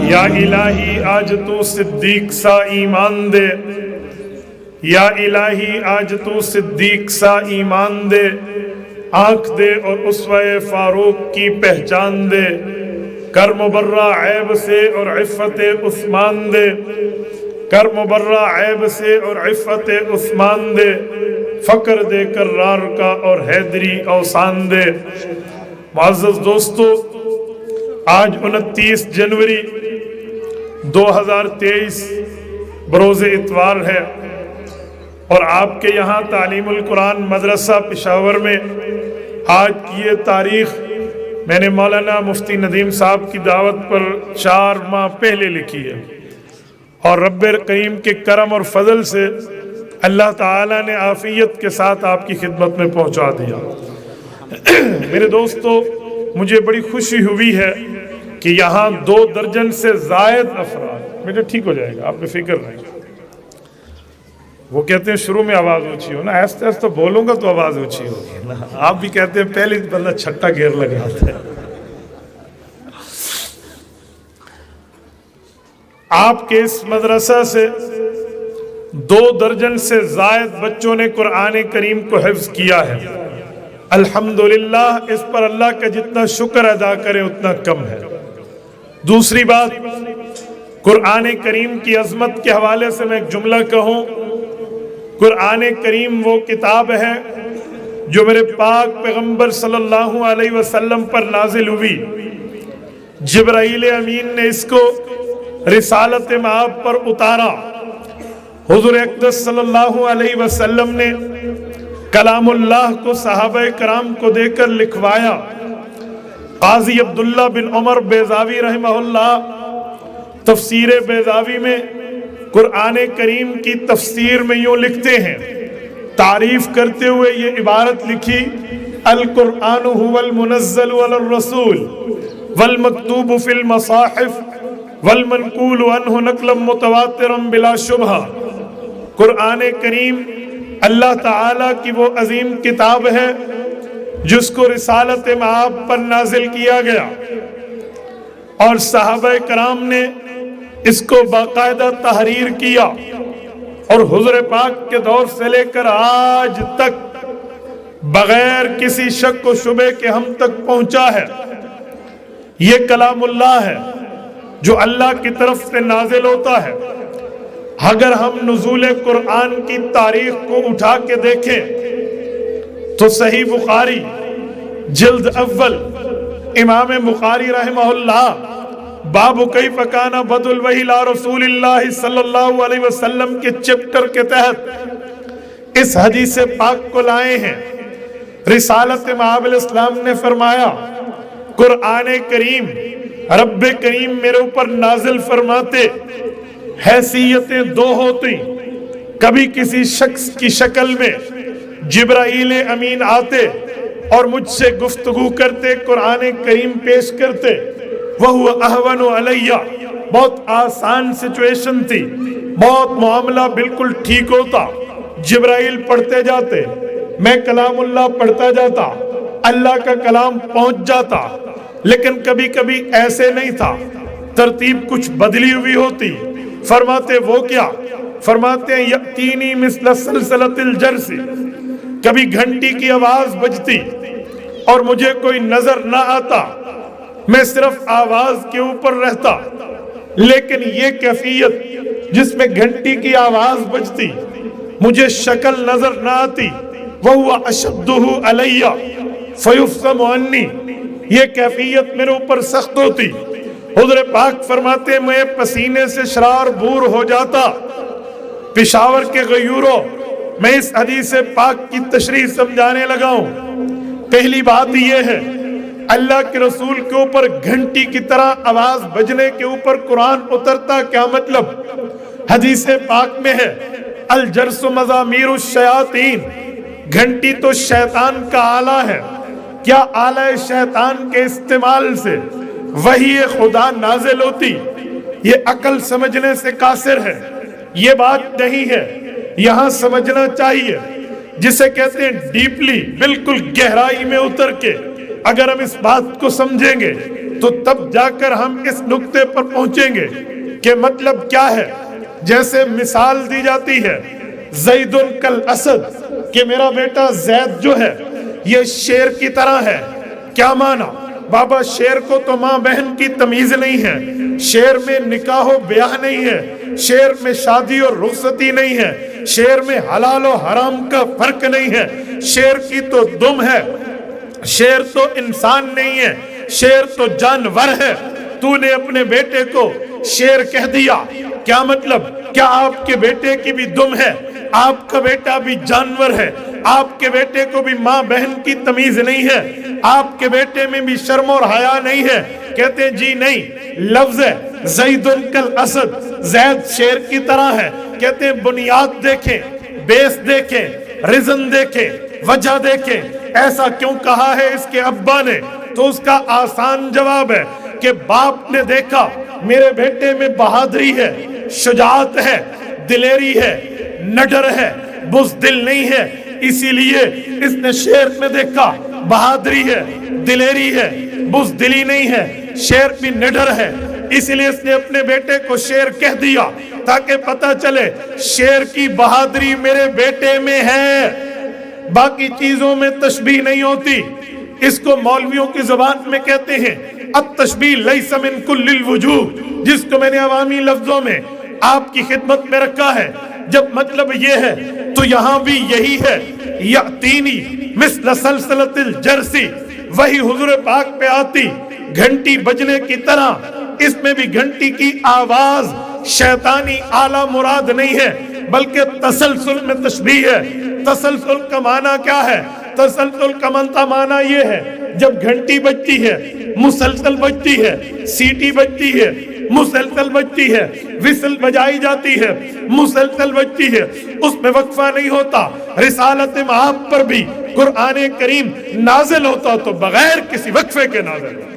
یا الہی آج تو صدیق سا ایمان دے، یا الہی آج تو صدیق سا ایمان دے، آنکھ دے اور اسوہ فاروق کی پہچان دے، کر مبرہ عیب سے اور عفت عثمان دے، کر مبرہ عیب سے اور عفت عثمان دے، فقر دے کرار کا اور حیدری اوسان دے۔ معزز دوستو، آج 29 جنوری 2023 بروز اتوار ہے، اور آپ کے یہاں تعلیم القرآن مدرسہ پشاور میں آج کی یہ تاریخ میں نے مولانا مفتی ندیم صاحب کی دعوت پر 4 ماہ پہلے لکھی ہے، اور رب کریم کے کرم اور فضل سے اللہ تعالیٰ نے عافیت کے ساتھ آپ کی خدمت میں پہنچا دیا۔ میرے دوستو، مجھے بڑی خوشی ہوئی ہے کہ یہاں 2 درجن سے زائد افراد، میرے ٹھیک ہو جائے گا، آپ نے فکر نہیں۔ وہ کہتے ہیں شروع میں آواز اونچی ہو نا، ایسے ایسے تو بولوں گا تو آواز اونچی ہوگی نا۔ آپ بھی کہتے ہیں پہلے بندہ چھٹا گیئر لگاتا ہے۔ آپ کے اس مدرسہ سے 2 درجن سے زائد بچوں نے قرآن کریم کو حفظ کیا ہے۔ الحمدللہ، اس پر اللہ کا جتنا شکر ادا کرے اتنا کم ہے۔ دوسری بات، قرآن کریم کی عظمت کے حوالے سے میں ایک جملہ کہوں۔ قرآن کریم وہ کتاب ہے جو میرے پاک پیغمبر صلی اللہ علیہ وسلم پر نازل ہوئی۔ جبرائیل امین نے اس کو رسالت مآب پر اتارا۔ حضور اقدس صلی اللہ علیہ وسلم نے کلام اللہ کو صحابہ کرام کو دے کر لکھوایا۔ قاضی عبداللہ بن عمر بیضاوی رحمہ اللہ تفسیر بیضاوی میں قرآن کریم کی تفسیر میں یوں لکھتے ہیں، تعریف کرتے ہوئے یہ عبارت لکھی: القرآن هو المنزل علی الرسول والمکتوب فی المصاحف والمنقول عنہ نقلا متواترا بلا شبہ۔ قرآن کریم اللہ تعالیٰ کی وہ عظیم کتاب ہے جس کو رسالت مآب پر نازل کیا گیا، اور صحابہ کرام نے اس کو باقاعدہ تحریر کیا، اور حضور پاک کے دور سے لے کر آج تک بغیر کسی شک و شبے کے ہم تک پہنچا ہے۔ یہ کلام اللہ ہے جو اللہ کی طرف سے نازل ہوتا ہے۔ اگر ہم نزول قرآن کی تاریخ کو اٹھا کے دیکھیں تو صحیح بخاری جلد اول، امام بخاری رحمہ اللہ باب کیف کان بدء الوحی الی رسول اللہ صلی اللہ علیہ وسلم کے چپٹر کے تحت اس حدیث پاک کو لائے ہیں۔ رسالت مآب علیہ السلام نے فرمایا، قرآن کریم رب کریم میرے اوپر نازل فرماتے، حیثیتیں 2 ہوتی، کبھی کسی شخص کی شکل میں جبرائیل امین آتے اور مجھ سے گفتگو کرتے، قرآن کریم پیش کرتے۔ وَهُوَ أَهْوَنُ عَلَيَّ، بہت آسان سچویشن تھی، بہت معاملہ بالکل ٹھیک ہوتا، جبرائیل پڑھتے جاتے، میں کلام اللہ پڑھتا جاتا، اللہ کا کلام پہنچ جاتا۔ لیکن کبھی کبھی ایسے نہیں تھا، ترتیب کچھ بدلی ہوئی ہوتی۔ فرماتے وہ کیا؟ فرماتے ہیں یأتینی مثل سلسلۃ الجرس، کبھی گھنٹی کی آواز بجتی اور مجھے کوئی نظر نہ آتا، میں صرف آواز کے اوپر رہتا، لیکن یہ کیفیت جس میں گھنٹی کی آواز بجتی مجھے شکل نظر نہ آتی، وَهُوَ أَشَدُّهُ عَلَيَّ فَيُفْصَمُ عَنِّي، یہ کیفیت میرے اوپر سخت ہوتی۔ حضور پاک فرماتے میں پسینے سے شرار بور ہو جاتا۔ پشاور کے غیوروں، میں اس حدیث پاک کی تشریح سمجھانے لگا ہوں۔ پہلی بات یہ ہے، اللہ کے رسول کے اوپر گھنٹی کی طرح آواز بجنے کے اوپر قرآن اترتا، کیا مطلب؟ حدیث پاک میں ہے الجرس مزامیر الشیاطین، گھنٹی تو شیطان کا آلہ ہے۔ کیا آلہ شیطان کے استعمال سے وحی خدا نازل ہوتی؟ یہ عقل سمجھنے سے قاصر ہے، یہ بات نہیں ہے، یہاں سمجھنا چاہیے، جسے کہتے ہیں ڈیپلی، بالکل گہرائی میں اتر کے اگر ہم اس بات کو سمجھیں گے تو تب جا کر ہم اس نقطے پر پہنچیں گے کہ مطلب کیا ہے. جیسے مثال دی جاتی ہے زید کل اسد، کہ میرا بیٹا زید جو ہے یہ شیر کی طرح ہے. کیا معنی؟ بابا شیر کو تو ماں بہن کی تمیز نہیں ہے، شیر میں نکاح و بیاہ نہیں ہے، شیر میں شادی اور رخصتی نہیں ہے، شیر میں حلال و حرام کا فرق نہیں ہے. شیر کی تو دم ہے، شیر تو انسان نہیں ہے، شیر تو جانور ہے. تو نے اپنے بیٹے کو شیر کہہ دیا. کیا مطلب؟ کیا آپ کے بیٹے کی بھی دم ہے؟ آپ کا بیٹا بھی جانور ہے، آپ کے بیٹے کو بھی ماں بہن کی تمیز نہیں ہے، آپ کے بیٹے میں بھی شرم اور حیا نہیں ہے. کہتے جی نہیں، لفظ ہے زید کل اسد، زید شیر کی طرح ہے. کہتے ہیں بنیاد دیکھیں، بیس دیکھیں، ریزن دیکھیں، وجہ دیکھیں، ایسا کیوں کہا ہے اس کے ابا نے. تو اس کا آسان جواب ہے کہ باپ نے دیکھا میرے بیٹے میں بہادری ہے، شجاعت ہے، دلیری ہے، نڈر ہے، بزدل نہیں ہے، اسی لیے اس نے شیر میں دیکھا بہادری ہے، دلیری ہے، بزدلی نہیں ہے، شیر بھی نڈر ہے، اسی لیے اس نے اپنے بیٹے کو شیر کہہ دیا تاکہ پتہ چلے شیر کی بہادری میرے بیٹے میں ہے، باقی چیزوں میں تشبیہ نہیں ہوتی. اس کو مولویوں کی زبان میں کہتے ہیں التشبیہ لیس من کل الوجوہ، جس کو میں نے عوامی لفظوں میں آپ کی خدمت میں رکھا ہے. جب مطلب یہ ہے تو یہاں بھی یہی ہے. یأتینی مثل سلسلۃ الجرسی، وہی حضور پاک پہ آتی گھنٹی بجنے کی طرح. اس میں بھی گھنٹی کی آواز شیطانی آلہ مراد نہیں ہے بلکہ تسلسل میں تشبیہ ہے. تسلسل کا معنی کیا ہے؟ تسلسل کا معنی یہ ہے جب گھنٹی بجتی ہے مسلسل بجتی ہے، سیٹی بجتی ہے مسلسل بجتی ہے، وسل بجائی جاتی ہے مسلسل بجتی ہے، اس میں وقفہ نہیں ہوتا. رسالت مآب پر بھی قرآن کریم نازل ہوتا تو بغیر کسی وقفے کے نازل ہوتا.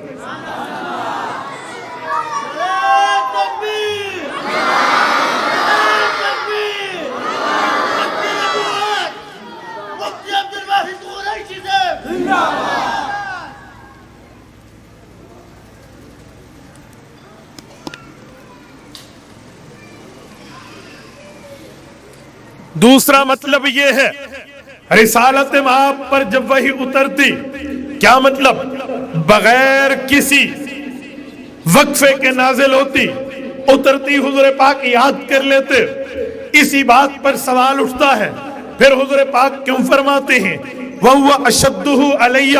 دوسرا مطلب یہ ہے رسالت مآب پر جب وحی اترتی، کیا مطلب؟ بغیر کسی وقفے کے نازل ہوتی، اترتی حضور پاک یاد کر لیتے. اسی بات پر سوال اٹھتا ہے پھر حضور پاک کیوں فرماتے ہیں وَهُوَ أَشَدُّهُ عَلَيَّ،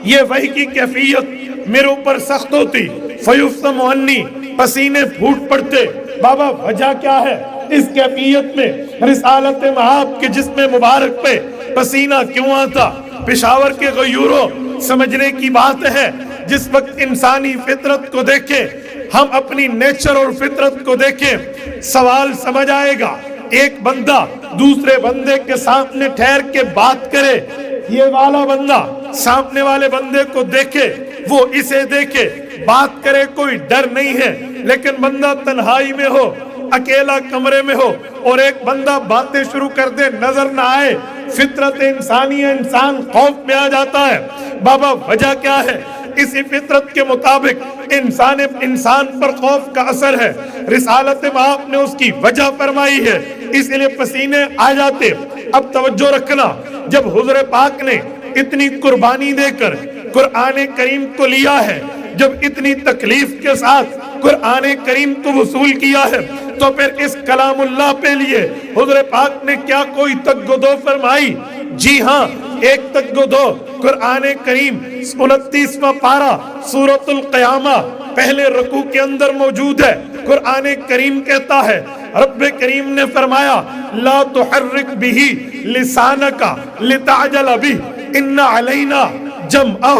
یہ وحی کی کیفیت میرے اوپر سخت ہوتی. فَيُفْتَمُ عَنِّي، پسینے پھوٹ پڑتے. بابا وجہ کیا ہے اس کیفیت میں؟ رسالت مآب کے جسم مبارک پہ پسینہ کیوں آتا؟ پشاور کے غیوروں سمجھنے کی بات ہے. جس وقت انسانی فطرت کو دیکھیں، ہم اپنی نیچر اور فطرت کو دیکھیں، سوال سمجھ آئے گا. ایک بندہ دوسرے بندے کے سامنے ٹھہر کے بات کرے، یہ والا بندہ سامنے والے بندے کو دیکھے، وہ اسے دیکھے، بات کرے، کوئی ڈر نہیں ہے. لیکن بندہ تنہائی میں ہو، اکیلا کمرے میں ہو اور ایک بندہ باتیں شروع کر دے، نظر نہ آئے، فطرت انسانی ہے، انسان خوف میں آ جاتا ہے. بابا وجہ کیا ہے؟ اسی فطرت کے مطابق انسان پر خوف کا اثر ہے. رسالت مآب نے اس کی وجہ فرمائی ہے، اس لیے پسینے آ جاتے. اب توجہ رکھنا، جب حضور پاک نے اتنی قربانی دے کر قرآن کریم کو لیا ہے، جب اتنی تکلیف کے ساتھ قرآن کریم کو وصول کیا ہے، تو پھر اس کلام اللہ پہ لیے حضور پاک نے کیا کوئی تگدو فرمائی؟ جی ہاں، ایک تگدو. قرآن کریم 29واں پارہ سورۃ القیامہ پہلے رکوع کے اندر موجود ہے. قرآن کریم کہتا ہے، رب کریم نے فرمایا لا تحرک بہ لسانک لتعجل بہ ان علینا جمعہ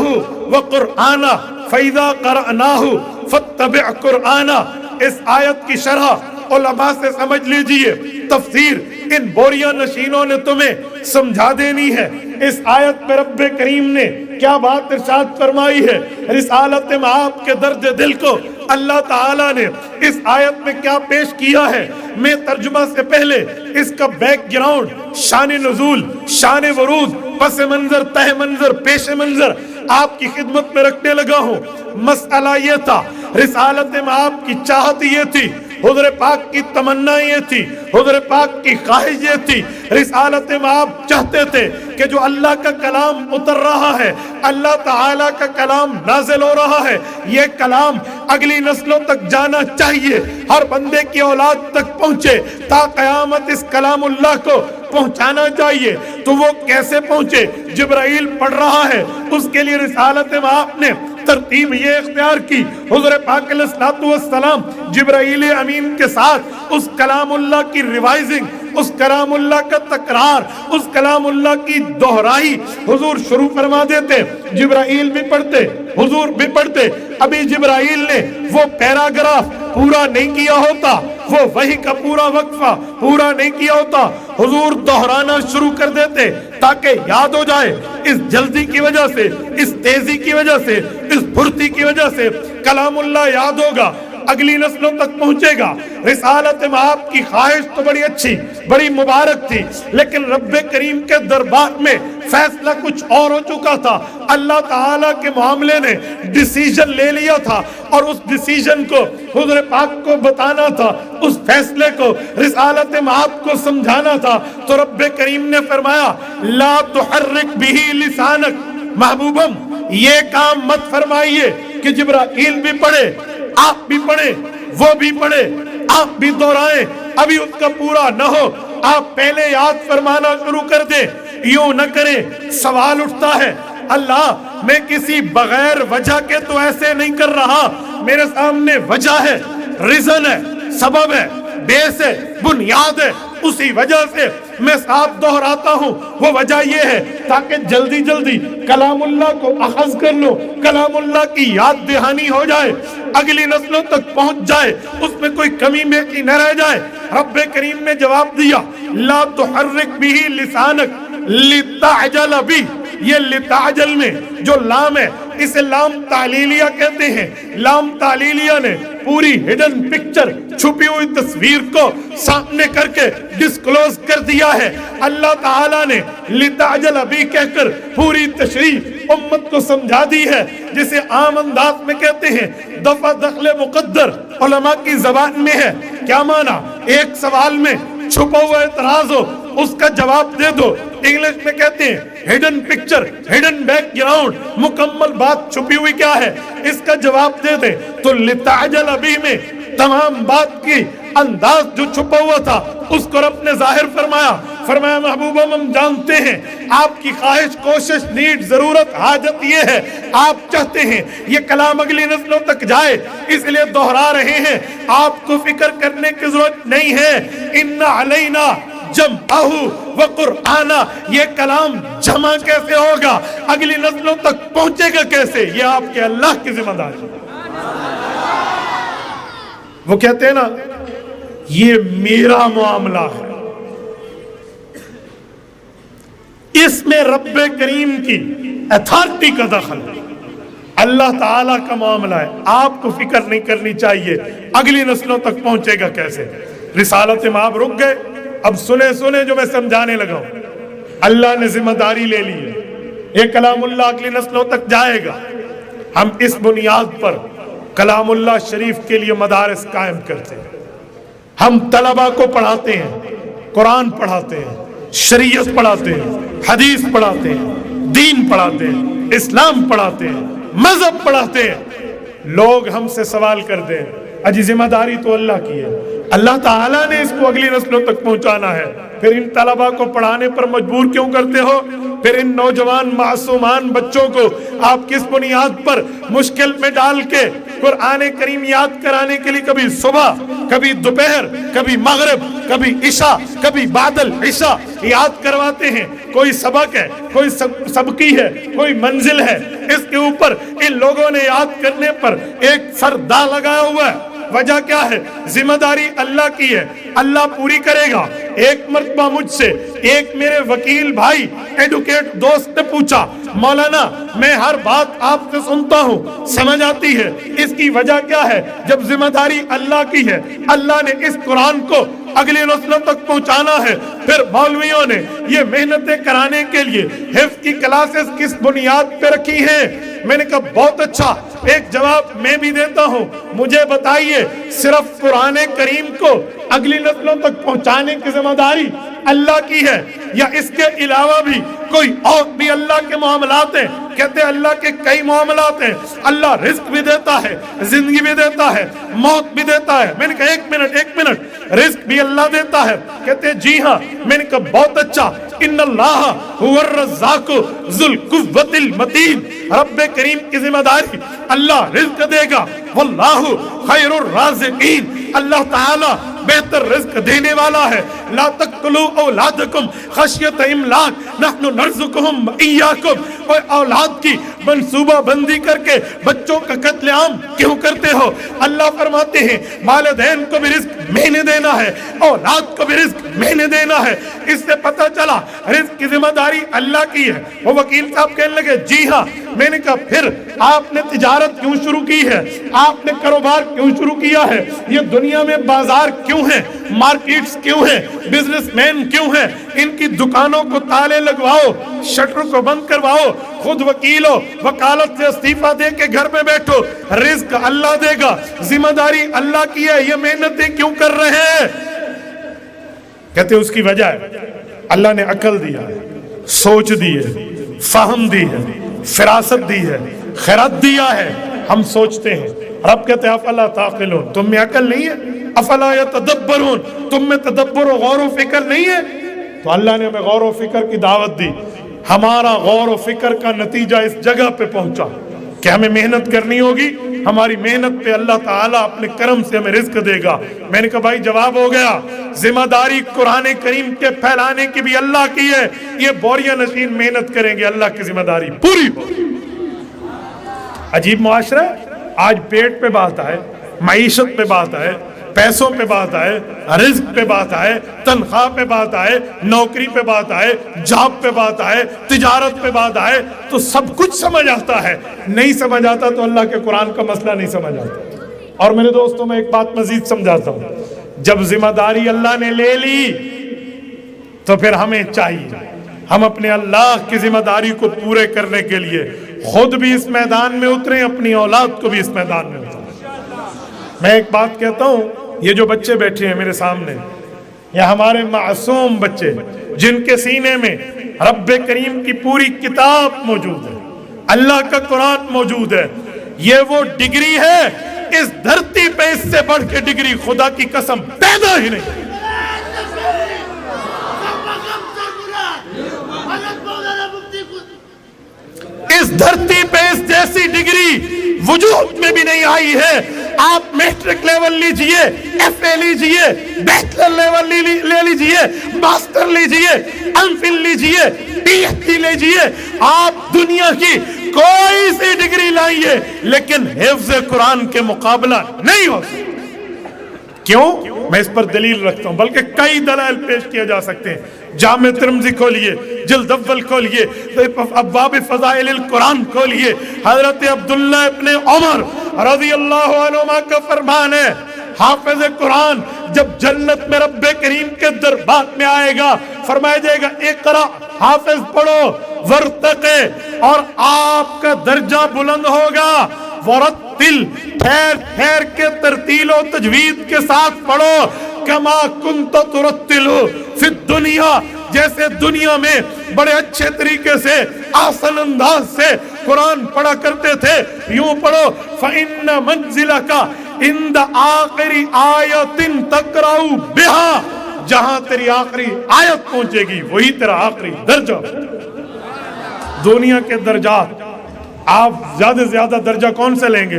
وقرآنہ فإذا قرأناہ فاتبع قرآنہ. اس آیت کی شرح علماء سے سمجھ لیجئے، تفسیر ان بوریہ نشینوں نے تمہیں سمجھا دینی ہے. اس آیت میں رب کریم نے کیا بات ارشاد فرمائی ہے؟ رسالت مآب کے درد دل کو اللہ تعالیٰ نے اس آیت میں کیا پیش کیا ہے؟ میں ترجمہ سے پہلے اس کا بیک گراؤنڈ، شان نزول، شان ورود، پس منظر، تہ منظر، پیش منظر آپ کی خدمت میں رکھنے لگا ہوں. مسئلہ یہ تھا، رسالت مآب کی چاہت یہ تھی، حضور پاک کی تمنا یہ تھی، حضور پاک کی خواہش یہ تھی، رسالت مآب چاہتے تھے کہ جو اللہ کا کلام اتر رہا ہے، اللہ تعالیٰ کا کلام نازل ہو رہا ہے، یہ کلام اگلی نسلوں تک جانا چاہیے، ہر بندے کی اولاد تک پہنچے، تا قیامت اس کلام اللہ کو پہنچانا چاہیے۔ تو وہ کیسے پہنچے؟ جبرائیل پڑھ رہا ہے، اس کے لیے رسالت مآب نے ترتیب یہ اختیار کی، حضور پاک علیہ الصلوۃ والسلام جبرائیل امین کے ساتھ اس کلام اللہ کی ریوائزنگ، اس کلام اللہ کا تکرار، اس کلام اللہ کی دہرائی حضور شروع فرما دیتے، جبرائیل بھی پڑھتے، حضور بھی پڑھتے۔ ابھی جبرائیل نے وہ پیراگراف پورا نہیں کیا ہوتا، وہ وحی کا پورا وقفہ پورا نہیں کیا ہوتا، حضور دہرانا شروع کر دیتے تاکہ یاد ہو جائے۔ اس جلدی کی وجہ سے، اس تیزی کی وجہ سے، اس پھرتی کی وجہ سے کلام اللہ یاد ہوگا، اگلی نسلوں تک پہنچے گا۔ رسالت مآب کی خواہش تو بڑی اچھی، بڑی مبارک تھی، لیکن رب کریم کے دربار میں فیصلہ کچھ اور ہو چکا تھا۔ اللہ تعالیٰ کے معاملے نے ڈیسیجن لے لیا تھا، اور اس ڈیسیجن کو حضور پاک کو بتانا تھا، اس فیصلے کو رسالت مآب کو سمجھانا تھا۔ تو رب کریم نے فرمایا لا تحرک بہ لسانک، محبوبم یہ کام مت فرمائیے کہ جبرائیل بھی پڑھے، آپ بھی پڑھیں، وہ بھی پڑھے، آپ بھی دہرائیں، ابھی اس کا پورا نہ ہو، آپ پہلے یاد فرمانا شروع کر دیں۔ یوں نہ کریں۔ سوال اٹھتا ہے اللہ میں کسی بغیر وجہ کے تو ایسے نہیں کر رہا، میرے سامنے وجہ ہے، ریزن ہے، سبب ہے، بیس ہے، بنیاد ہے، اسی وجہ سے میں ساتھ دہراتا ہوں۔ وہ وجہ یہ ہے تاکہ جلدی جلدی کلام اللہ کو اخذ کر لو، کلام اللہ کی یاد دہانی ہو جائے، اگلی نسلوں تک پہنچ جائے، اس میں کوئی کمی بیشی نہ رہ جائے۔ رب کریم نے جواب دیا لا تحرک بہ لسانک لتعجل بہ، یہ لتعجل میں جو لام ہے اسے لام تعلیلیہ کہتے ہیں۔ لام تعلیلیہ نے پوری ہڈن پکچر، چھپی ہوئی تصویر کو سامنے کر کے ڈسکلوز کر دیا ہے۔ اللہ تعالیٰ نے لتعجل بہ کہہ کر پوری تشریح امت کو سمجھا دی ہے، جسے عام انداز میں کہتے ہیں دفع دخل مقدر، علماء کی زبان میں ہے۔ کیا معنی؟ ایک سوال میں چھپا ہوا اعتراض ہو، اس کا جواب دے دو۔ انگلش میں کہتے ہیں hidden picture, hidden back ground, مکمل بات چھپی ہوئی کیا ہے اس کا جواب دے دیں۔ تو لتعجل بہ میں تمام بات کی انداز جو چھپا ہوا تھا اس کو رب نے ظاہر فرمایا۔ فرمایا محبوبہ ہم جانتے ہیں آپ کی خواہش، کوشش، نیڈ، ضرورت، حاجت یہ ہے، آپ چاہتے ہیں یہ کلام اگلی نسلوں تک جائے، اس لیے دہرا رہے ہیں۔ آپ کو فکر کرنے کی ضرورت نہیں ہے۔ ان علینا جمعہ و قرآنہ، یہ کلام جمع کیسے ہوگا، اگلی نسلوں تک پہنچے گا کیسے، یہ آپ کے اللہ کی ذمہ داری ہے۔ وہ کہتے ہیں نا یہ میرا معاملہ ہے، اس میں رب کریم کی اتھارٹی کا دخل ہے، اللہ تعالیٰ کا معاملہ ہے، آپ کو فکر نہیں کرنی چاہیے اگلی نسلوں تک پہنچے گا کیسے۔ رسالت مآب رک گئے، اب سنے جو میں سمجھانے لگا ہوں۔ اللہ نے ذمہ داری لے لی ہے، یہ کلام اللہ اگلی نسلوں تک جائے گا۔ ہم اس بنیاد پر کلام اللہ شریف کے لیے مدارس قائم کرتے ہیں، ہم طلباء کو پڑھاتے ہیں، قرآن پڑھاتے ہیں، شریعت پڑھاتے ہیں، حدیث پڑھاتے ہیں، دین پڑھاتے ہیں، اسلام پڑھاتے ہیں، مذہب پڑھاتے ہیں۔ لوگ ہم سے سوال کرتے ہیں اجی ذمہ داری تو اللہ کی ہے، اللہ تعالیٰ نے اس کو اگلی نسلوں تک پہنچانا ہے، پھر ان طلباء کو پڑھانے پر مجبور کیوں کرتے ہو؟ پھر ان نوجوان معصومان بچوں کو آپ کس بنیاد پر مشکل میں ڈال کے قرآن کریم یاد کرانے کے لیے کبھی صبح، کبھی دوپہر، کبھی مغرب، کبھی عشاء، کبھی بعد العشاء یاد کرواتے ہیں؟ کوئی سبق ہے، کوئی سبقی ہے، کوئی منزل ہے، اس کے اوپر ان لوگوں نے یاد کرنے پر ایک سر دا لگایا ہوا ہے۔ وجہ کیا ہے؟ ذمہ داری اللہ کی ہے، اللہ پوری کرے گا۔ ایک مرتبہ مجھ سے ایک میرے وکیل بھائی ایڈوکیٹ دوست نے پوچھا مولانا میں ہر بات آپ سے سنتا ہوں، سمجھ آتی ہے، اس کی وجہ کیا ہے؟ جب ذمہ داری اللہ کی ہے، اللہ نے اس قرآن کو اگلی نسلوں تک پہنچانا ہے، پھر مولویوں نے یہ محنتیں کرانے کے لیے حفظ کی کلاسز کس بنیاد پہ رکھی ہیں؟ میں نے کہا بہت اچھا، ایک جواب میں بھی دیتا ہوں، مجھے بتائیے صرف قرآن کریم کو اگلی نسلوں تک پہنچانے کی ذمہ داری اللہ کی ہے یا اس کے علاوہ بھی کوئی اور بھی اللہ کے معاملات ہیں؟ کہتے ہیں اللہ کے کئی معاملات ہیں، اللہ رزق بھی دیتا ہے، زندگی بھی دیتا ہے، موت بھی دیتا ہے۔ میں نے کہا ایک منٹ، رزق بھی اللہ دیتا ہے؟ کہتے ہیں جی ہاں۔ میں نے کہا بہت اچھا، ان اللہ هو الرزاق ذو القوۃ المتین، رب کریم کی ذمہ داری اللہ رزق دے گا، واللہ خیر الرازقین، اللہ تعالی بہتر رزق دینے والا ہے۔ لا تقتلوا اولادکم خشیۃ املاق نحن نرزقهم ایاکم، کوئی اولاد کی منصوبہ بندی کر کے بچوں کا قتل عام کیوں کرتے ہو؟ اللہ فرماتے ہیں والدین کو بھی رزق میں نے دینا ہے، اولاد کو بھی رزق میں نے دینا ہے۔ اس سے پتہ چلا رزق کی ذمہ داری اللہ کی ہے۔ وہ وکیل صاحب کہنے لگے جی ہاں۔ میں نے کہا پھر آپ نے تجارت کیوں شروع کی ہے؟ آپ نے کاروبار کیوں شروع کیا ہے؟ یہ دنیا میں بازار کیوں ہیں؟ مارکیٹس کیوں ہیں؟ بزنس مین کیوں ہیں؟ ان کی دکانوں کو تالے لگواؤ، شٹر کو بند کرواؤ، خود وکیل ہو، وکالت سے استعفیٰ دے کے گھر میں بیٹھو، رزق اللہ دے گا، ذمہ داری اللہ کی ہے، یہ محنتیں کیوں کر رہے ہیں؟ کہتے ہیں اس کی وجہ ہے اللہ نے عقل دیا ہے، سوچ دی ہے، فہم دی ہے، فراست دی ہے، خیرات دیا ہے، ہم سوچتے ہیں۔ رب کہتے ہیں افلا تعقلون، تم میں عقل نہیں ہے؟ افلا یتدبرون، تم میں تدبر و غور و فکر نہیں ہے؟ تو اللہ نے ہمیں غور و فکر کی دعوت دی، ہمارا غور و فکر کا نتیجہ اس جگہ پہ پہنچا کہ ہمیں محنت کرنی ہوگی، ہماری محنت پہ اللہ تعالیٰ اپنے کرم سے ہمیں رزق دے گا۔ میں نے کہا بھائی جواب ہو گیا، ذمہ داری قرآن کریم کے پھیلانے کی بھی اللہ کی ہے، یہ بوریہ نشین محنت کریں گے، اللہ کی ذمہ داری پوری ہوگی۔ عجیب معاشرہ ہے، آج پیٹ پہ بات آئے، معیشت پہ بات آئے، پیسوں پہ بات آئے، رزق پہ بات آئے، تنخواہ پہ بات آئے، نوکری پہ بات آئے، جاب پہ بات آئے، تجارت پہ بات آئے تو سب کچھ سمجھ آتا ہے، نہیں سمجھ آتا تو اللہ کے قرآن کا مسئلہ نہیں سمجھ آتا۔ اور میرے دوستوں میں ایک بات مزید سمجھاتا ہوں، جب ذمہ داری اللہ نے لے لی تو پھر ہمیں چاہیے ہم اپنے اللہ کی ذمہ داری کو پورے کرنے کے لیے خود بھی اس میدان میں اتریں، اپنی اولاد کو بھی اس میدان میں اتریں۔ میں ایک بات کہتا ہوں، یہ جو بچے بیٹھے ہیں میرے سامنے، یہ ہمارے معصوم بچے جن کے سینے میں رب کریم کی پوری کتاب موجود ہے، اللہ کا قرآن موجود ہے، یہ وہ ڈگری ہے، اس دھرتی پہ اس سے بڑھ کے ڈگری خدا کی قسم پیدا ہی نہیں۔ اس دھرتی پہ اس جیسی ڈگری وجود میں بھی نہیں آئی ہے۔ آپ میٹرک لیول لیجئے، ایف اے لیجئے، بیچلر لیول لے لیجئے، ماسٹر لیجئے، ایم فل لیجئے، پی ایچ ڈی لیجئے، آپ دنیا کی کوئی سی ڈگری لائیے لیکن حفظ قرآن کے مقابلہ نہیں ہو سکتا۔ کیوں؟ میں اس پر دلیل رکھتا ہوں، بلکہ کئی دلائل پیش کیے جا سکتے ہیں۔ جامع ترمذی کھولیے، جلد اول کھولیے، ابواب فضائل القرآن کھولیے، حضرت عبداللہ ابن عمر رضی اللہ عنہما کا فرمان ہے، حافظ قرآن جب جنت میں رب کریم کے دربار میں آئے گا، فرمایا جائے گا اقرا، حافظ پڑھو، ورتقے، اور آپ کا درجہ بلند ہوگا، ورتل، ٹھہر ٹھہر کے ترتیل و تجوید کے ساتھ پڑھو، کما کنت ترتل فی الدنیا، جیسے دنیا میں بڑے اچھے طریقے سے آسن انداز سے قرآن پڑھا کرتے تھے، یوں پڑھو، فَإِنَّ مَنزِلَكَ عِنْدَ آخری آیت تقرأ بها، جہاں تیری آخری آیت پہنچے گی وہی تیرا آخری درجہ۔ دنیا کے درجات آپ زیادہ سے زیادہ درجہ کون سے لیں گے؟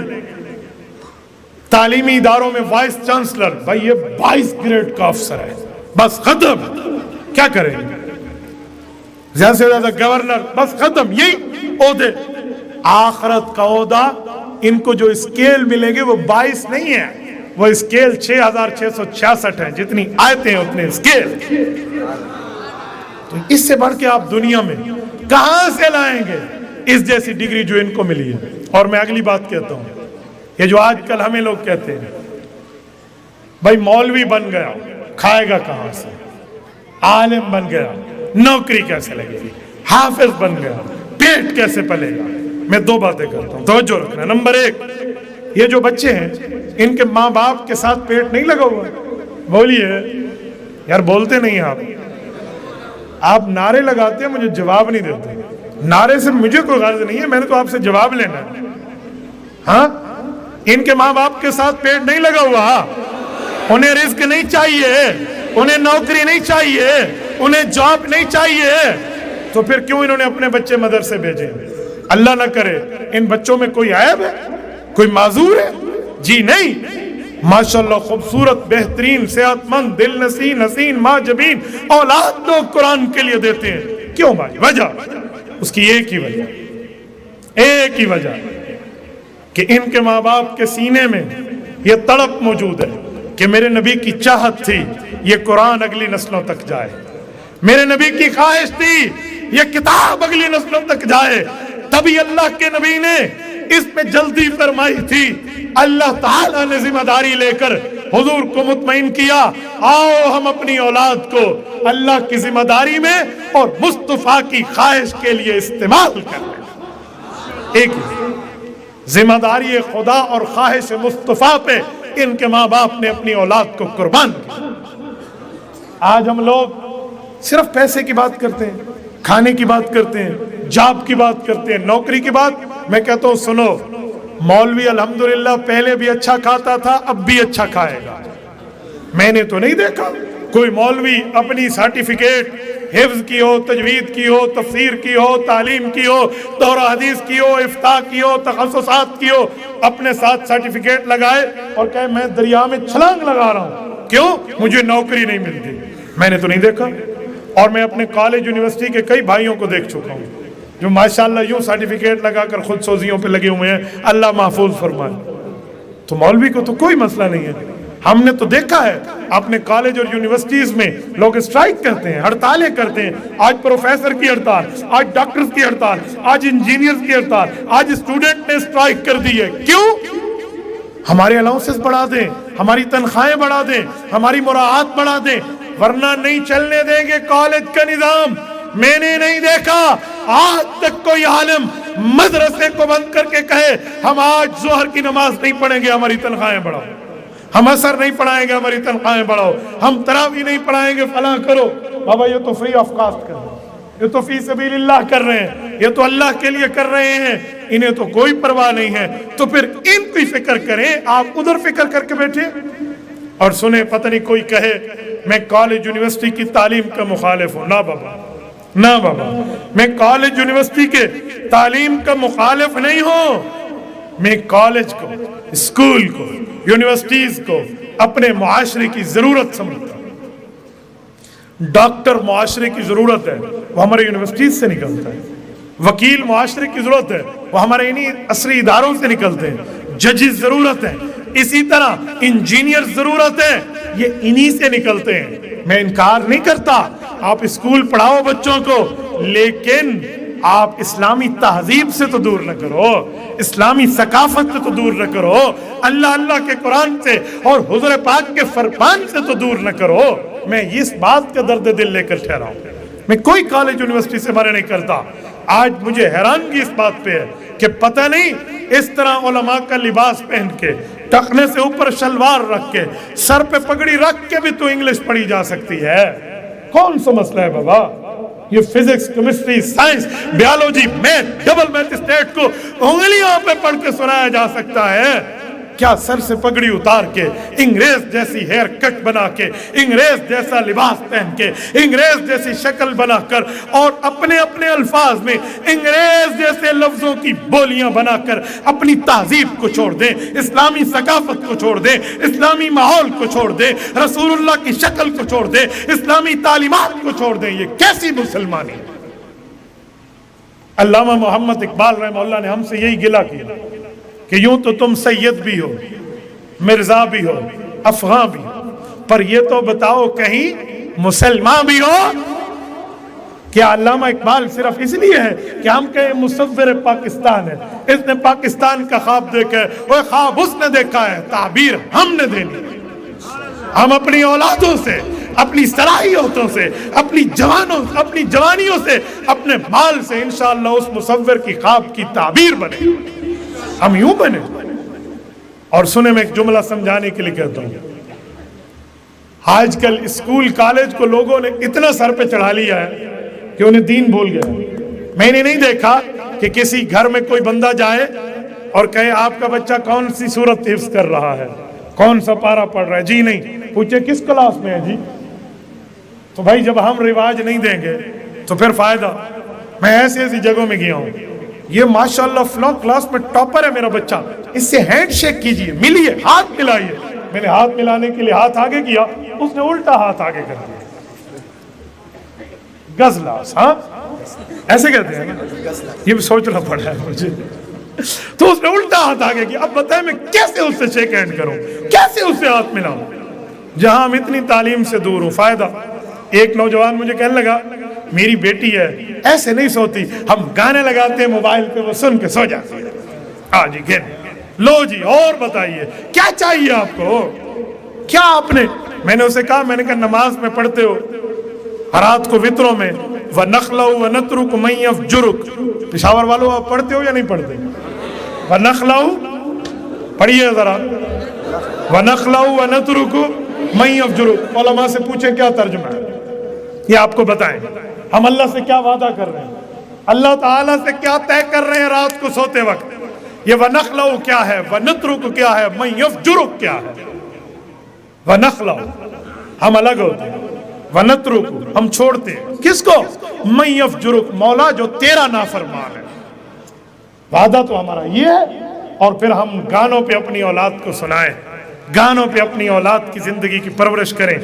تعلیمی اداروں میں وائس چانسلر، بھائی یہ 22 گریڈ کا افسر ہے، بس ختم، کیا کریں گے؟ زیادہ سے زیادہ گورنر، بس ختم، یہی عہدے۔ آخرت کا عہدہ، ان کو جو اسکیل ملیں گے وہ 22 نہیں ہے، وہ اسکیل 6666 ہے، جتنی آیتیں اتنے اسکیل۔ تو اس سے بڑھ کے آپ دنیا میں کہاں سے لائیں گے اس جیسی ڈگری جو ان کو ملی ہے؟ اور میں اگلی بات کہتا ہوں، یہ جو آج کل ہمیں لوگ کہتے ہیں بھائی مولوی بن گیا، کھائے گا کہاں سے؟ عالم بن گیا، نوکری کیسے لگے گی؟ حافظ بن گیا، پیٹ کیسے پلے گا؟ میں دو باتیں کرتا ہوں، توجہ رکھنا۔ نمبر ایک، یہ جو بچے ہیں ان کے ماں باپ کے ساتھ پیٹ نہیں لگا ہوا؟ بولیے یار، بولتے نہیں آپ نعرے لگاتے ہیں، مجھے جواب نہیں دیتے۔ نعرے سے مجھے کوئی غرض نہیں ہے، میں نے تو آپ سے جواب لینا ہے۔ ہاں، ان کے ماں باپ کے ساتھ پیٹ نہیں لگا ہوا، انہیں رزق نہیں چاہیے، انہیں نوکری نہیں چاہیے، انہیں جاب نہیں چاہیے، تو پھر کیوں انہوں نے اپنے بچے مدرسے بھیجے؟ اللہ نہ کرے ان بچوں میں کوئی عیب ہے، کوئی معذور ہے؟ جی نہیں، ماشاءاللہ خوبصورت، بہترین، صحت مند، دل نشین، حسین، ماں جبین اولاد لوگ قرآن کے لیے دیتے ہیں۔ کیوں بھائی؟ وجہ اس کی ایک ہی وجہ، ایک ہی وجہ کہ ان کے ماں باپ کے سینے میں یہ تڑپ موجود ہے کہ میرے نبی کی چاہت تھی یہ قرآن اگلی نسلوں تک جائے، میرے نبی کی خواہش تھی یہ کتاب اگلی نسلوں تک جائے، تبھی اللہ کے نبی نے اس میں جلدی فرمائی تھی۔ اللہ تعالیٰ نے ذمہ داری لے کر حضور کو مطمئن کیا، آؤ ہم اپنی اولاد کو اللہ کی ذمہ داری میں اور مصطفیٰ کی خواہش کے لیے استعمال کریں۔ ایک ذمہ داری خدا اور خواہش مصطفیٰ پہ ان کے ماں باپ نے اپنی اولاد کو قربان کیا۔ آج ہم لوگ صرف پیسے کی بات کرتے ہیں، کھانے کی بات کرتے ہیں، جاب کی بات کرتے ہیں، نوکری کی بات۔ میں کہتا ہوں سنو، مولوی الحمدللہ پہلے بھی اچھا کھاتا تھا، اب بھی اچھا کھائے گا۔ میں نے تو نہیں دیکھا کوئی مولوی اپنی سرٹیفکیٹ حفظ کی ہو، تجوید کی ہو، تفسیر کی ہو، تعلیم کی ہو، دورہ حدیث کی ہو، افتاء کی ہو، تخصصات کی ہو، اپنے ساتھ سرٹیفکیٹ لگائے اور کہے میں دریا میں چھلانگ لگا رہا ہوں، کیوں؟ مجھے نوکری نہیں ملتی۔ میں نے تو نہیں دیکھا، اور میں اپنے کالج یونیورسٹی کے کئی بھائیوں کو دیکھ چکا ہوں جو ماشاءاللہ یوں سرٹیفکیٹ لگا کر خود سوزیوں پہ لگے ہوئے ہیں، اللہ محفوظ فرمائے۔ تو مولوی کو تو کوئی مسئلہ نہیں ہے۔ ہم نے تو دیکھا ہے اپنے کالج اور یونیورسٹیز میں لوگ اسٹرائک کرتے ہیں، ہڑتالیں کرتے ہیں۔ آج پروفیسر کی ہڑتال، آج ڈاکٹرز کی ہڑتال، آج انجینئرز کی ہڑتال، آج اسٹوڈنٹ نے اسٹرائک کر دی ہے۔ کیوں؟ ہمارے الاؤنسز بڑھا دیں، ہماری تنخواہیں بڑھا دیں، ہماری مراعات بڑھا دیں، ورنہ نہیں چلنے دیں گے کالج کا نظام۔ میں نے نہیں دیکھا آج تک کوئی عالم مدرسے کو بند کر کے کہے ہم آج ظہر کی نماز نہیں پڑھیں گے، ہماری تنخواہیں بڑھاؤ، ہم عصر نہیں پڑھائیں گے، ہماری تنخواہیں بڑھاؤ، ہم تراویح نہیں پڑھائیں گے، فلاں کرو۔ بابا یہ تو فری آف کاسٹ کر رہے ہیں، یہ تو فی سبیل اللہ کر رہے ہیں، یہ تو اللہ کے لیے کر رہے ہیں، انہیں تو کوئی پرواہ نہیں ہے۔ تو پھر ان کی فکر کریں، آپ ادھر فکر کر کے بیٹھے۔ اور سنیں، پتہ نہیں کوئی کہے میں کالج یونیورسٹی کی تعلیم کا مخالف ہوں۔ نہ بابا، نہ بابا، میں کالج یونیورسٹی کے تعلیم کا مخالف نہیں ہوں۔ میں کالج کو، اسکول کو، یونیورسٹیز کو اپنے معاشرے کی ضرورت سمجھتا ہوں۔ ڈاکٹر معاشرے کی ضرورت ہے، وہ ہمارے یونیورسٹیز سے نکلتا ہے۔ وکیل معاشرے کی ضرورت ہے، وہ ہمارے انہی عصری اداروں سے نکلتے ہیں۔ ججز ضرورت ہے، اسی طرح انجینئر ضرورت ہے، یہ انہی سے نکلتے ہیں۔ میں انکار نہیں کرتا، آپ اسکول پڑھاؤ بچوں کو، لیکن آپ اسلامی تہذیب سے تو دور نہ کرو، اسلامی ثقافت سے تو دور نہ کرو، اللہ کے قرآن سے اور حضور پاک کے فرمان سے تو دور نہ کرو۔ میں اس بات کا درد دل لے کر ٹھہرا ہوں، میں کوئی کالج یونیورسٹی سے منع نہیں کرتا۔ آج مجھے حیرانگی اس بات پہ ہے کہ پتہ نہیں اس طرح علماء کا لباس پہن کے، ٹخنے سے اوپر شلوار رکھ کے، سر پہ پگڑی رکھ کے بھی تو انگلش پڑھی جا سکتی ہے۔ کون سا مسئلہ ہے بابا؟ یہ physics, chemistry, science, biology, math, double math state کو انگلیوں پہ پڑھ کے سنایا جا سکتا ہے۔ کیا سر سے پگڑی اتار کے، انگریز جیسی ہیئر کٹ بنا کے، انگریز جیسا لباس پہن کے، انگریز جیسی شکل بنا کر اور اپنے اپنے الفاظ میں انگریز جیسے لفظوں کی بولیاں بنا کر اپنی تہذیب کو چھوڑ دیں، اسلامی ثقافت کو چھوڑ دیں، اسلامی ماحول کو چھوڑ دیں، رسول اللہ کی شکل کو چھوڑ دیں، اسلامی تعلیمات کو چھوڑ دیں؟ یہ کیسی مسلمانی ہے؟ علامہ محمد اقبال رحمہ اللہ نے ہم سے یہی گلہ کیا کہ یوں تو تم سید بھی ہو، مرزا بھی ہو، افغان بھی ہو، پر یہ تو بتاؤ کہیں مسلمان بھی ہو؟ کیا علامہ اقبال صرف اس لیے ہے کہ ہم کہیں مصور پاکستان ہے، اس نے پاکستان کا خواب دیکھا ہے، وہ خواب اس نے دیکھا ہے، تعبیر ہم نے دینی ہے۔ ہم اپنی اولادوں سے اپنی صلاحیتوں سے، اپنی جوانیوں سے، اپنے مال سے انشاءاللہ اس مصور کی خواب کی تعبیر بنے، ہم یوں بنے۔ اور سنیں میں ایک جملہ سمجھانے کے لیے کہتا ہوں، آج کل اسکول کالج کو لوگوں نے اتنا سر پہ چڑھا لیا ہے کہ انہیں دین بھول گیا۔ میں نے نہیں دیکھا کہ کسی گھر میں کوئی بندہ جائے اور کہے آپ کا بچہ کون سی سورت حفظ کر رہا ہے، کون سا پارہ پڑھ رہا ہے، جی نہیں، پوچھے کس کلاس میں ہے جی، تو بھائی جب ہم رواج نہیں دیں گے تو پھر فائدہ۔ میں ایسی جگہوں میں گیا ہوں، یہ ماشاءاللہ فلاں کلاس میں ٹاپر ہے میرا بچہ، اس سے ہینڈ شیک کیجئے، ملیے، ہاتھ ملائیے۔ میں نے ہاتھ ملانے کے لیے ہاتھ آگے کیا، اس نے الٹا ہاتھ آگے کر دیا، گزلاس، ہاں ایسے کہتے ہیں نا، یہ بھی سوچنا پڑا ہے مجھے، تو اس نے الٹا ہاتھ آگے کیا۔ اب بتائیں میں کیسے اس سے شیک ہینڈ کروں، کیسے اس سے ہاتھ ملاؤں، جہاں ہم اتنی تعلیم سے دور ہوں۔ فائدہ، ایک نوجوان مجھے کہنے لگا میری بیٹی ہے ایسے نہیں سوتی، ہم گانے لگاتے ہیں موبائل پہ، وہ سن کے سو جاتی ہے۔ ہاں جی گھر لو جی، اور بتائیے کیا چاہیے آپ کو، کیا آپ نے؟ میں نے اسے کہا، میں نے کہا نماز میں پڑھتے ہو رات کو وطروں میں وَنَخْلَوْ وَنَتْرُكُ مَن يَفْجُرُكُ، پشاور والوں آپ پڑھتے ہو یا نہیں پڑھتے؟ وَنَخْلَوْ پڑھیے ذرا، وَنَخْلَوْ وَنَتْرُكُ مَن يَفْجُرُكُ، علماء سے پوچھیں کیا ترجمہ ہے، یہ آپ کو بتائیں۔ ہم اللہ سے کیا وعدہ کر رہے ہیں، اللہ تعالیٰ سے کیا طے کر رہے ہیں رات کو سوتے وقت؟ یہ وَنَخْلَوْ کیا ہے، وَنَتْرُكُ کیا ہے، مَن يَفْجُرُكُ کیا ہے؟ وَنَخْلَوْ ہم الگ ہوتے ہیں، وَنَتْرُكُ ہم چھوڑتے ہیں، کس کو؟ مَن يَفْجُرُكُ مولا جو تیرا نافرمان ہے۔ وعدہ تو ہمارا یہ ہے، اور پھر ہم گانوں پہ اپنی اولاد کو سنائیں، گانوں پہ اپنی اولاد کی زندگی کی پرورش کریں،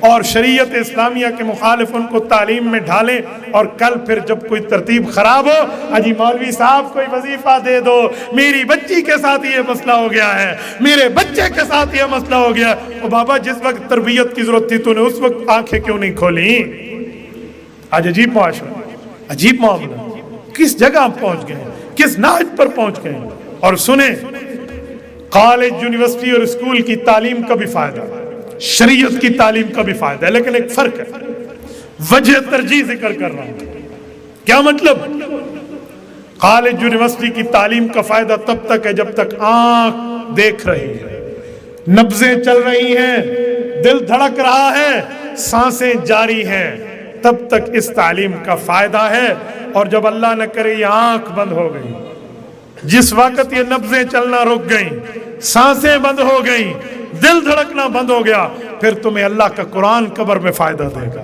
اور شریعت اسلامیہ کے مخالف ان کو تعلیم میں ڈھالیں، اور کل پھر جب کوئی ترتیب خراب ہو، اجی مولوی صاحب کوئی وظیفہ دے دو، میری بچی کے ساتھ یہ مسئلہ ہو گیا ہے، میرے بچے کے ساتھ یہ مسئلہ ہو گیا۔ او بابا جس وقت تربیت کی ضرورت تھی تو نے اس وقت آنکھیں کیوں نہیں کھولی؟ آج عجیب معاشرہ، عجیب معاملہ، کس جگہ آپ پہنچ گئے، کس نہج پر پہنچ گئے۔ اور سنیں، کالج، یونیورسٹی اور اسکول کی تعلیم کا بھی فائدہ ہے، شریعت کی تعلیم کا بھی فائدہ ہے، لیکن ایک فرق ہے، وجہ ترجیح ذکر کر رہا ہوں۔ کیا مطلب؟ کالج یونیورسٹی کی تعلیم کا فائدہ تب تک ہے جب تک آنکھ دیکھ رہی ہے، نبضیں چل رہی ہیں، دل دھڑک رہا ہے، سانسیں جاری ہیں، تب تک اس تعلیم کا فائدہ ہے۔ اور جب اللہ نہ کرے یہ آنکھ بند ہو گئی، جس وقت یہ نبضیں چلنا رک گئیں، سانسیں بند ہو گئیں، دل دھڑکنا بند ہو گیا، پھر تمہیں اللہ کا قرآن قبر میں فائدہ دے گا۔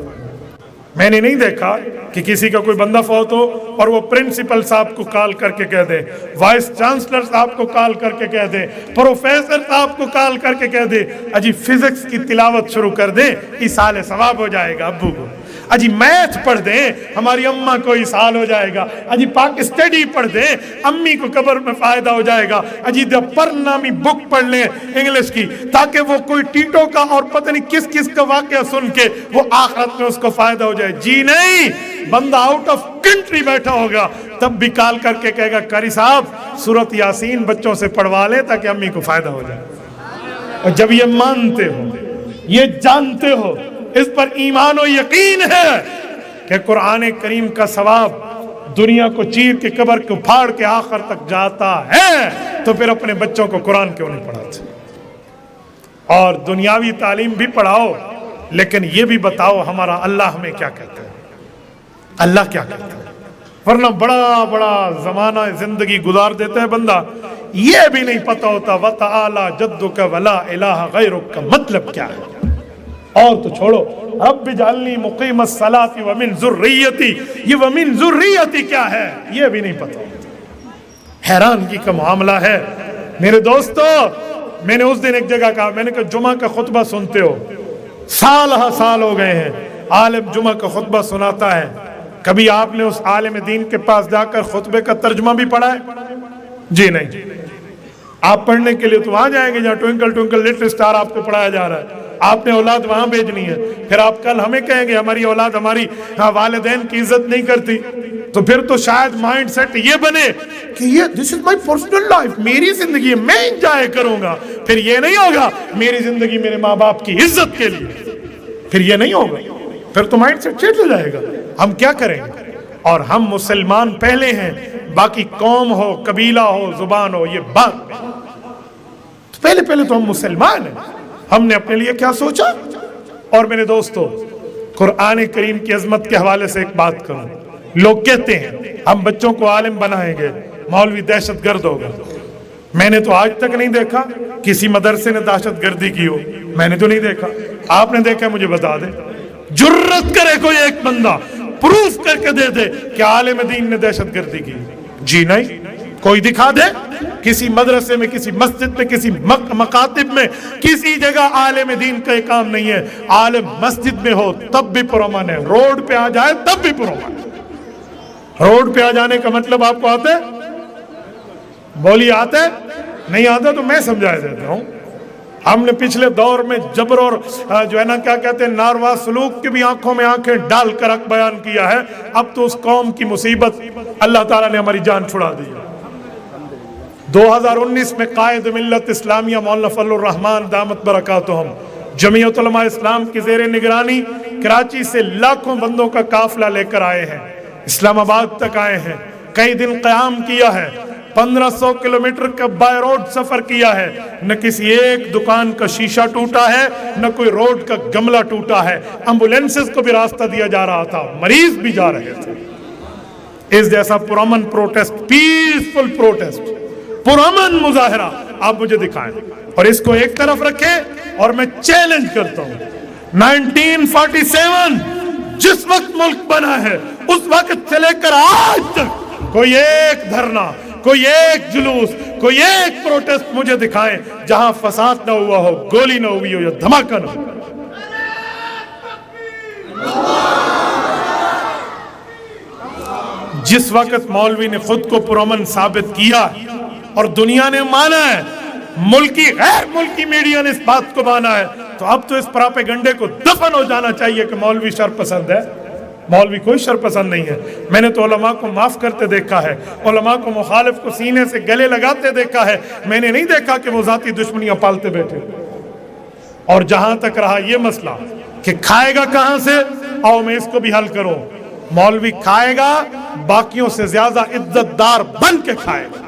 میں نے نہیں دیکھا کہ کسی کا کوئی بندہ فوت ہو اور وہ پرنسپل صاحب کو کال کر کے کہہ دے، وائس چانسلر صاحب کو کال کر کے کہہ دے، پروفیسر صاحب کو کال کر کے کہہ دے اجی فزکس کی تلاوت شروع کر دیں، ایصال ثواب ہو جائے گا ابو کو، اجی میتھ پڑھ دیں ہماری اماں کو ایصال ہو جائے گا، اجی پاک اسٹڈی پڑھ دیں امی کو قبر میں فائدہ ہو جائے گا، اجی دا پر نامی بک پڑھ لیں انگلش کی تاکہ وہ کوئی ٹیٹو کا اور پتہ نہیں کس کس کا واقعہ سن کے وہ آخرت میں اس کو فائدہ ہو جائے۔ جی نہیں، بندہ آؤٹ آف کنٹری بیٹھا ہوگا تب بھی کال کر کے کہے گا قاری صاحب سورۃ یاسین بچوں سے پڑھوا لیں تاکہ امی کو فائدہ ہو جائے۔ اور جب یہ مانتے ہو، یہ جانتے ہو، اس پر ایمان و یقین ہے کہ قرآن کریم کا ثواب دنیا کو چیر کے قبر کو پھاڑ کے آخر تک جاتا ہے، تو پھر اپنے بچوں کو قرآن کیوں نہیں پڑھاتے؟ اور دنیاوی تعلیم بھی پڑھاؤ، لیکن یہ بھی بتاؤ ہمارا اللہ ہمیں کیا کہتا ہے، اللہ کیا کہتا ہے۔ ورنہ بڑا بڑا زمانہ زندگی گزار دیتا ہے بندہ، یہ بھی نہیں پتہ ہوتا وَتَعَالَى جَدُّكَ وَلَا إِلَٰهَ غَيْرُكَ کا مطلب کیا ہے۔ اور تو چھوڑو، رب اجعلنی مقیم الصلاۃ ومن ذریتی، یہ ومن ذریتی کیا ہے یہ بھی نہیں پتہ۔ حیرانگی کا معاملہ ہے میرے دوستو۔ میں نے اس دن ایک جگہ کہا، میں نے کہا جمعہ کا خطبہ سنتے ہو، سال ہا سال ہو گئے ہیں عالم جمعہ کا خطبہ سناتا ہے، کبھی آپ نے اس عالم دین کے پاس جا کر خطبے کا ترجمہ بھی پڑھا ہے؟ جی نہیں۔ آپ پڑھنے کے لیے تو وہاں جائیں گے جہاں ٹوئنکل ٹوئنکل لٹل سٹار آپ کو پڑھایا جا رہا ہے، آپ نے اولاد وہاں بھیجنی ہے، پھر آپ کل ہمیں کہیں گے ہماری اولاد ہماری والدین کی عزت نہیں کرتی، تو پھر تو شاید مائنڈ سیٹ یہ بنے کہ یہ دس از مائی پرسنل لائف، میری زندگی میں انجوائے کروں گا، پھر یہ نہیں ہوگا میری زندگی میرے ماں باپ کی عزت کے لیے۔ پھر یہ نہیں ہوگا، پھر تو مائنڈ سیٹ چینج ہو جائے گا. ہم کیا کریں گے؟ اور ہم مسلمان پہلے ہیں، باقی قوم ہو، قبیلہ ہو، زبان ہو، یہ بعد میں. پہلے تو ہم مسلمان ہیں. ہم نے اپنے لیے کیا سوچا؟ اور میرے دوستو، قرآن کریم کی عظمت کے حوالے سے ایک بات کروں. لوگ کہتے ہیں ہم بچوں کو عالم بنائیں گے، مولوی دہشت گرد ہوگا. میں نے تو آج تک نہیں دیکھا کسی مدرسے نے دہشت گردی کی ہو. میں نے تو نہیں دیکھا. آپ نے دیکھا؟ مجھے بتا دیں. جرت کرے کوئی ایک بندہ پروف کر کے دے دے کہ عالم دین نے دہشت گردی کی. جی نہیں. کوئی دکھا دے کسی مدرسے میں، کسی مسجد میں، کسی مکاتب میں، کسی جگہ عالم دین کا کام نہیں ہے. عالم مسجد میں ہو تب بھی پرامن ہے، روڈ پہ آ جائے تب بھی پرامن. روڈ پہ آ جانے کا مطلب آپ کو آتا ہے؟ بولی آتا ہے؟ نہیں آتا تو میں سمجھا دیتا ہوں. ہم نے پچھلے دور میں جبر اور جو ہے نا کیا کہتے ہیں ناروا سلوک کی بھی آنکھوں میں آنکھیں ڈال کر حق بیان کیا ہے. اب تو اس قوم کی مصیبت اللہ تعالیٰ نے ہماری جان چھڑا دی. 2019 میں قائد ملت اسلامیہ مولانا فضل الرحمان دامت برکاتہم جمعیت علماء اسلام کی زیر نگرانی کراچی سے لاکھوں بندوں کا قافلہ لے کر آئے ہیں. اسلام آباد تک آئے ہیں. کئی دن قیام کیا ہے. 1500 کلومیٹر کا بائی روڈ سفر کیا ہے. نہ کسی ایک دکان کا شیشہ ٹوٹا ہے، نہ کوئی روڈ کا گملہ ٹوٹا ہے. ایمبولینسز کو بھی راستہ دیا جا رہا تھا، مریض بھی جا رہے تھے. اس جیسا پرامن پروٹیسٹ، پیسفل پروٹیسٹ، پرامن مظاہرہ آپ مجھے دکھائیں. اور اس کو ایک طرف رکھیں اور میں چیلنج کرتا ہوں 1947 جس وقت ملک بنا ہے اس وقت سے لے کر آج تک کوئی ایک دھرنا، کوئی ایک جلوس، کوئی ایک پروٹیسٹ مجھے دکھائیں جہاں فساد نہ ہوا ہو، گولی نہ ہوئی ہو یا دھماکہ نہ ہو. جس وقت مولوی نے خود کو پرامن ثابت کیا اور دنیا نے مانا ہے، ملکی غیر ملکی میڈیا نے اس بات کو مانا ہے، تو اب تو اس پراپیگنڈے کو دفن ہو جانا چاہیے کہ مولوی شر پسند ہے. مولوی کوئی شر پسند نہیں ہے. میں نے تو علماء کو معاف کرتے دیکھا ہے، علماء کو مخالف کو سینے سے گلے لگاتے دیکھا ہے. میں نے نہیں دیکھا کہ وہ ذاتی دشمنیاں پالتے بیٹھے. اور جہاں تک رہا یہ مسئلہ کہ کھائے گا کہاں سے، آؤ میں اس کو بھی حل کروں. مولوی کھائے گا باقیوں سے زیادہ عزت دار بن کے کھائے گا.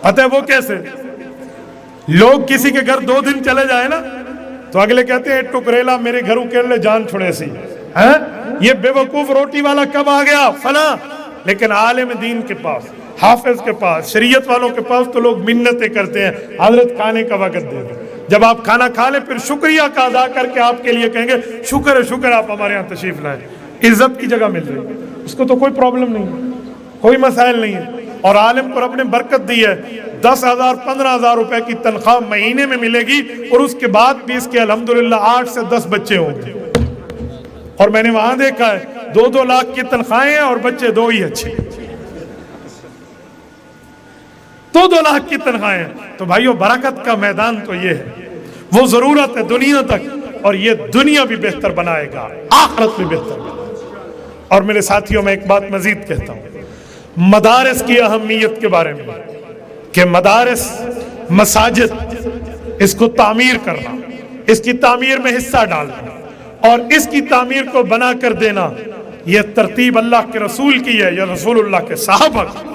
پتہ ہے وہ کیسے؟ لوگ کسی کے گھر 2 دن چلے جائے نا تو اگلے کہتے ہیں ٹکریلا میرے گھروں کے لئے جان چھوڑے سی، یہ بے وقوف روٹی والا کب آ گیا فلاں. لیکن عالم دین کے پاس، حافظ کے پاس، شریعت والوں کے پاس تو لوگ منتیں کرتے ہیں حضرت کھانے کا وقت دے دیں. جب آپ کھانا کھا لیں پھر شکریہ کا ادا کر کے آپ کے لیے کہیں گے شکر ہے، شکر آپ ہمارے ہاں تشریف لائے. عزت کی جگہ مل رہی ہے، اس کو تو کوئی پرابلم نہیں ہے، کوئی مسائل نہیں ہے. اور عالم پر اپنے برکت دی ہے. 10,000 15,000 روپے کی تنخواہ مہینے میں ملے گی اور اس کے بعد بھی اس کے الحمدللہ 8 سے 10 بچے ہوں گے. اور میں نے وہاں دیکھا ہے 2-2 لاکھ کی تنخواہیں اور بچے 2 ہی اچھے. 2-2 لاکھ کی تنخواہیں. تو بھائیو برکت کا میدان تو یہ ہے، وہ ضرورت ہے دنیا تک، اور یہ دنیا بھی بہتر بنائے گا، آخرت بھی بہتر بنائے گا. اور میرے ساتھیوں میں ایک بات مزید کہتا ہوں مدارس کی اہمیت کے بارے میں، کہ مدارس، مساجد، اس کو تعمیر کرنا، اس کی تعمیر میں حصہ ڈالنا اور اس کی تعمیر کو بنا کر دینا، یہ ترتیب اللہ کے رسول کی ہے یا رسول اللہ کے صحابہ کی.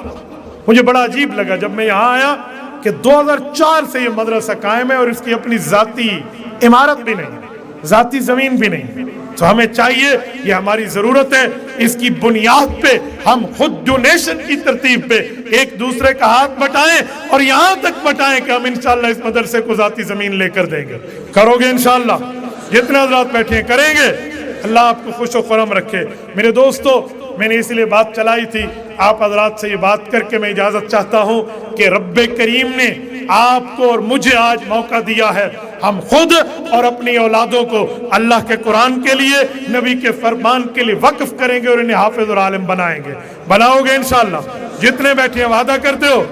مجھے بڑا عجیب لگا جب میں یہاں آیا کہ 2004 سے یہ مدرسہ قائم ہے اور اس کی اپنی ذاتی عمارت بھی نہیں، ذاتی زمین بھی نہیں. تو ہمیں چاہیے، یہ ہماری ضرورت ہے، اس کی بنیاد پہ ہم خود ڈونیشن کی ترتیب پہ ایک دوسرے کا ہاتھ بٹائیں اور یہاں تک بٹائیں کہ ہم انشاءاللہ اس مدرسے کو ذاتی زمین لے کر دیں گے. کرو گے انشاءاللہ؟ جتنے حضرات بیٹھے ہیں کریں گے. اللہ آپ کو خوش و خرم رکھے. میرے دوستو، میں نے اس لیے بات چلائی تھی آپ حضرات سے یہ بات کر کے میں اجازت چاہتا ہوں کہ رب کریم نے آپ کو اور مجھے آج موقع دیا ہے، ہم خود اور اپنی اولادوں کو اللہ کے قرآن کے لیے، نبی کے فرمان کے لیے وقف کریں گے اور انہیں حافظ اور عالم بنائیں گے. بناؤ گے انشاءاللہ؟ جتنے بیٹھے ہیں وعدہ کرتے ہو؟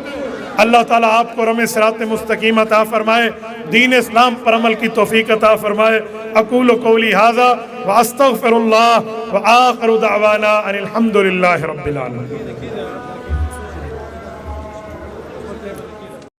اللہ تعالیٰ آپ کو رمے صراط مستقیم عطا فرمائے، دین اسلام پر عمل کی توفیق عطا فرمائے. اقول قولی ھذا واستغفر اللہ وآخر دعوانا ان الحمد للہ رب العالمین.